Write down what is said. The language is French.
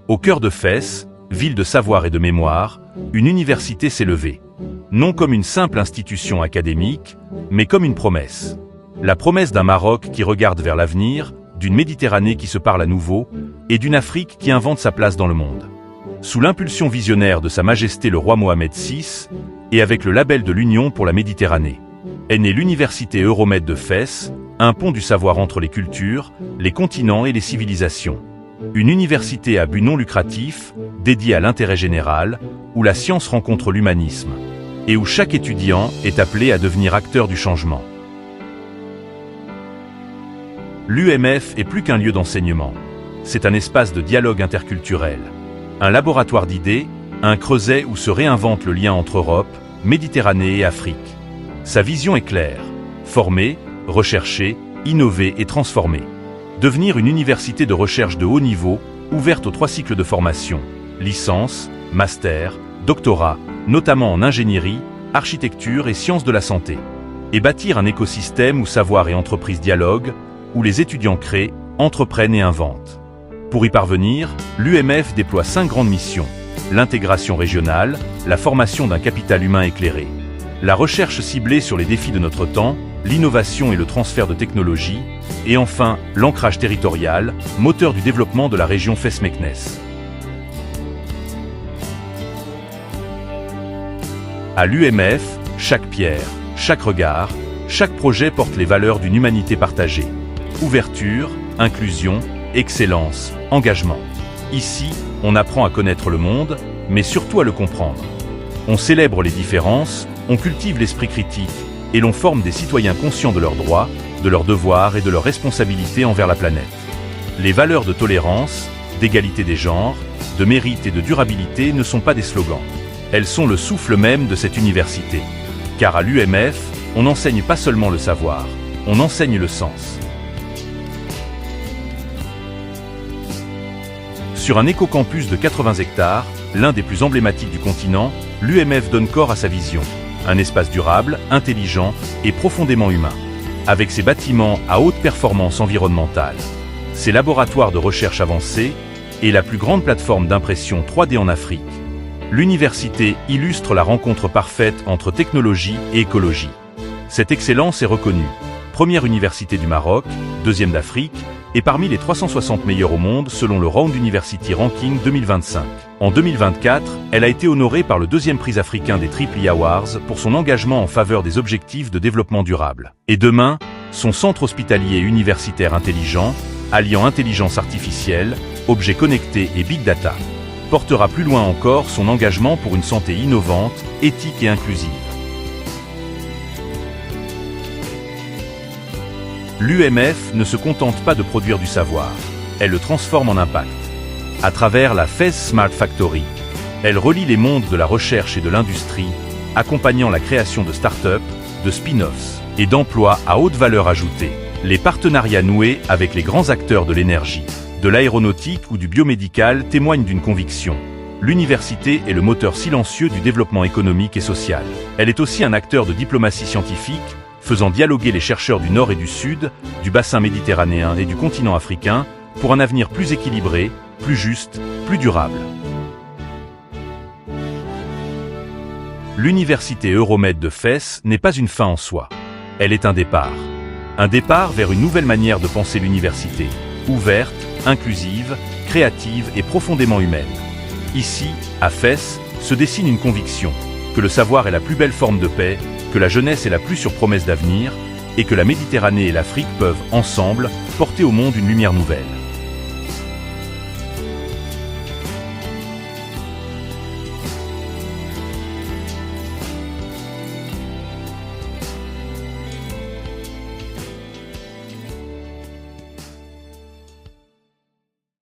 Au cœur de Fès, ville de savoir et de mémoire, une université s'est levée. Non comme une simple institution académique, mais comme une promesse. La promesse d'un Maroc qui regarde vers l'avenir, d'une Méditerranée qui se parle à nouveau, et d'une Afrique qui invente sa place dans le monde. Sous l'impulsion visionnaire de Sa Majesté le roi Mohamed VI, et avec le label de l'Union pour la Méditerranée, est née l'Université Euromède de Fès, un pont du savoir entre les cultures, les continents et les civilisations. Une université à but non lucratif, dédiée à l'intérêt général, où la science rencontre l'humanisme, et où chaque étudiant est appelé à devenir acteur du changement. L'UMF est plus qu'un lieu d'enseignement. C'est un espace de dialogue interculturel. Un laboratoire d'idées, un creuset où se réinvente le lien entre Europe, Méditerranée et Afrique. Sa vision est claire. Former, rechercher, innover et transformer. Devenir une université de recherche de haut niveau, ouverte aux 3 cycles de formation, licence, master, doctorat, notamment en ingénierie, architecture et sciences de la santé. Et bâtir un écosystème où savoir et entreprise dialoguent, où les étudiants créent, entreprennent et inventent. Pour y parvenir, l'UMF déploie 5 grandes missions. L'intégration régionale, la formation d'un capital humain éclairé, la recherche ciblée sur les défis de notre temps, l'innovation et le transfert de technologies, et enfin, l'ancrage territorial, moteur du développement de la région Fès-Meknès. À l'UMF, chaque pierre, chaque regard, chaque projet porte les valeurs d'une humanité partagée. Ouverture, inclusion, excellence, engagement. Ici, on apprend à connaître le monde, mais surtout à le comprendre. On célèbre les différences, on cultive l'esprit critique, et l'on forme des citoyens conscients de leurs droits, de leurs devoirs et de leurs responsabilités envers la planète. Les valeurs de tolérance, d'égalité des genres, de mérite et de durabilité ne sont pas des slogans. Elles sont le souffle même de cette université. Car à l'UMF, on n'enseigne pas seulement le savoir, on enseigne le sens. Sur un éco-campus de 80 hectares, l'un des plus emblématiques du continent, l'UMF donne corps à sa vision. Un espace durable, intelligent et profondément humain. Avec ses bâtiments à haute performance environnementale, ses laboratoires de recherche avancés et la plus grande plateforme d'impression 3D en Afrique, l'université illustre la rencontre parfaite entre technologie et écologie. Cette excellence est reconnue. Première université du Maroc, deuxième d'Afrique, et parmi les 360 meilleures au monde selon le Round University Ranking 2025. En 2024, elle a été honorée par le 2e prix africain des Tripli Awards pour son engagement en faveur des objectifs de développement durable. Et demain, son centre hospitalier universitaire intelligent, alliant intelligence artificielle, objets connectés et big data, portera plus loin encore son engagement pour une santé innovante, éthique et inclusive. L'UMF ne se contente pas de produire du savoir, elle le transforme en impact. À travers la Fès Smart Factory, elle relie les mondes de la recherche et de l'industrie, accompagnant la création de start-up, de spin-offs et d'emplois à haute valeur ajoutée. Les partenariats noués avec les grands acteurs de l'énergie, de l'aéronautique ou du biomédical témoignent d'une conviction. L'université est le moteur silencieux du développement économique et social. Elle est aussi un acteur de diplomatie scientifique, faisant dialoguer les chercheurs du Nord et du Sud, du bassin méditerranéen et du continent africain, pour un avenir plus équilibré, plus juste, plus durable. L'université Euromède de Fès n'est pas une fin en soi. Elle est un départ. Un départ vers une nouvelle manière de penser l'université, ouverte, inclusive, créative et profondément humaine. Ici, à Fès, se dessine une conviction, que le savoir est la plus belle forme de paix, que la jeunesse est la plus sûre promesse d'avenir, et que la Méditerranée et l'Afrique peuvent, ensemble, porter au monde une lumière nouvelle.